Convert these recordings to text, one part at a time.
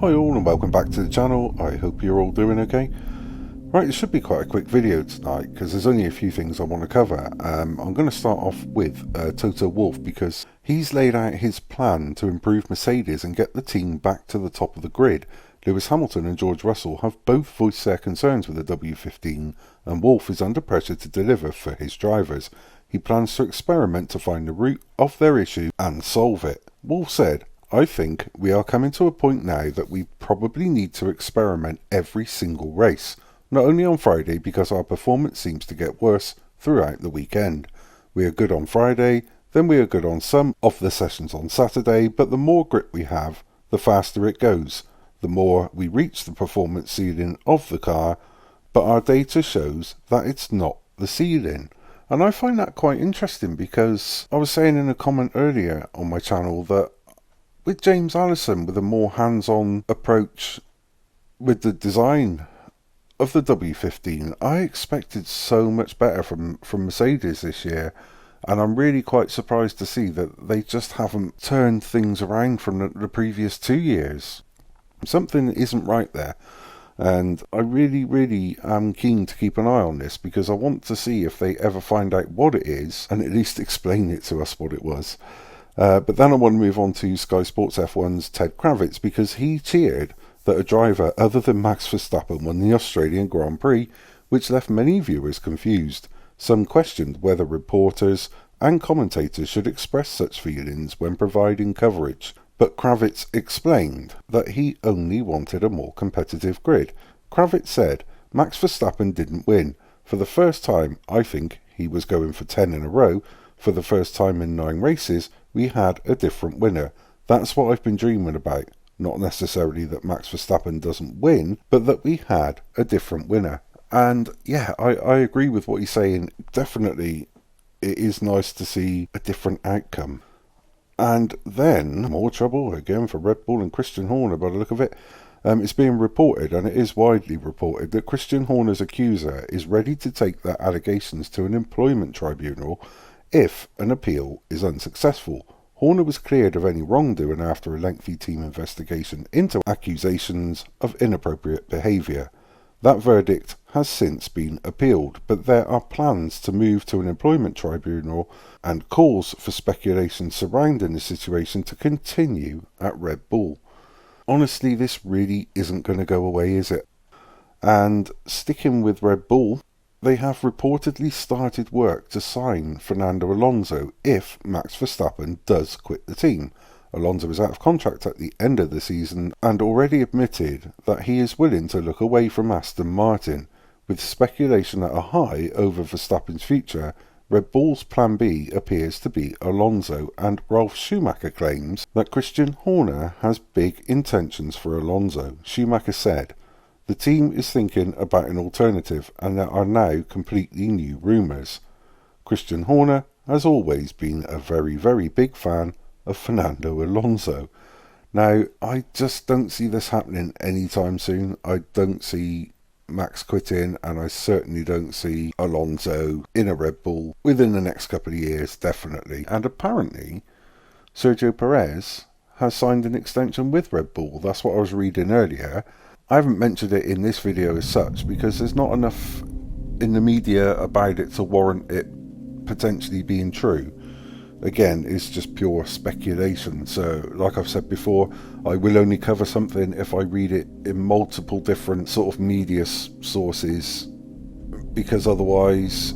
Hi all and welcome back to the channel. I hope you're all doing okay. Right, it should be quite a quick video tonight because there's only a few things I want to cover. I'm going to start off with Wolff because he's laid out his plan to improve Mercedes and get the team back to the top of the grid. Lewis Hamilton and George Russell have both voiced their concerns with the W15 and Wolff is under pressure to deliver for his drivers. He plans to experiment to find the root of their issue and solve it. Wolff said, "I think we are coming to a point now that we probably need to experiment every single race, not only on Friday because our performance seems to get worse throughout the weekend. We are good on Friday, then we are good on some of the sessions on Saturday, but the more grip we have, the faster it goes, the more we reach the performance ceiling of the car, but our data shows that it's not the ceiling." And I find that quite interesting because I was saying in a comment earlier on my channel that with James Allison, with a more hands-on approach with the design of the W15, I expected so much better from Mercedes this year, and I'm really quite surprised to see that they just haven't turned things around from the previous 2 years. Something isn't right there, and I really am keen to keep an eye on this because I want to see if they ever find out what it is and at least explain it to us what it was. But then I want to move on to Sky Sports F1's Ted Kravitz because he cheered that a driver other than Max Verstappen won the Australian Grand Prix, which left many viewers confused. Some questioned whether reporters and commentators should express such feelings when providing coverage, but Kravitz explained that he only wanted a more competitive grid. Kravitz said, "Max Verstappen didn't win. For the first time, I think he was going for 10 in a row. For the first time in 9 races, we had a different winner. That's what I've been dreaming about. Not necessarily that Max Verstappen doesn't win, but that we had a different winner." And yeah, I agree with what he's saying. Definitely, it is nice to see a different outcome. And then, more trouble again for Red Bull and Christian Horner by the look of it. It's being reported, and it is widely reported, that Christian Horner's accuser is ready to take their allegations to an employment tribunal if an appeal is unsuccessful. Horner was cleared of any wrongdoing after a lengthy team investigation into accusations of inappropriate behaviour. That verdict has since been appealed, but there are plans to move to an employment tribunal and calls for speculation surrounding the situation to continue at Red Bull. Honestly, this really isn't going to go away, is it? And sticking with Red Bull, they have reportedly started work to sign Fernando Alonso if Max Verstappen does quit the team. Alonso is out of contract at the end of the season and already admitted that he is willing to look away from Aston Martin. With speculation at a high over Verstappen's future, Red Bull's plan B appears to be Alonso, and Ralf Schumacher claims that Christian Horner has big intentions for Alonso. Schumacher said, "The team is thinking about an alternative and there are now completely new rumours." Christian Horner has always been a very big fan of Fernando Alonso. Now, I just don't see this happening anytime soon. I don't see Max quitting, and I certainly don't see Alonso in a Red Bull within the next couple of years, definitely. And apparently, Sergio Perez has signed an extension with Red Bull. That's what I was reading earlier. I haven't mentioned it in this video as such because there's not enough in the media about it to warrant it potentially being true. Again, it's just pure speculation. So, like I've said before, I will only cover something if I read it in multiple different sort of media sources, because otherwise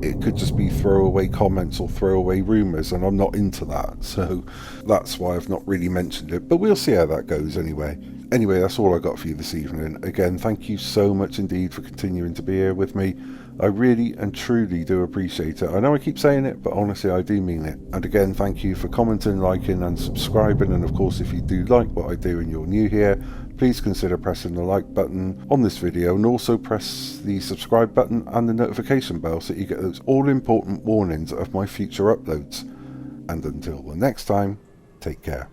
it could just be throwaway comments or throwaway rumours, and I'm not into that. So that's why I've not really mentioned it, but we'll see how that goes anyway. Anyway, that's all I got for you this evening. Again, thank you so much indeed for continuing to be here with me. I really and truly do appreciate it. I know I keep saying it, but honestly I do mean it. And again, thank you for commenting, liking and subscribing. And of course, if you do like what I do and you're new here, please consider pressing the like button on this video, and also press the subscribe button and the notification bell so you get those all important warnings of my future uploads. And until the next time, take care.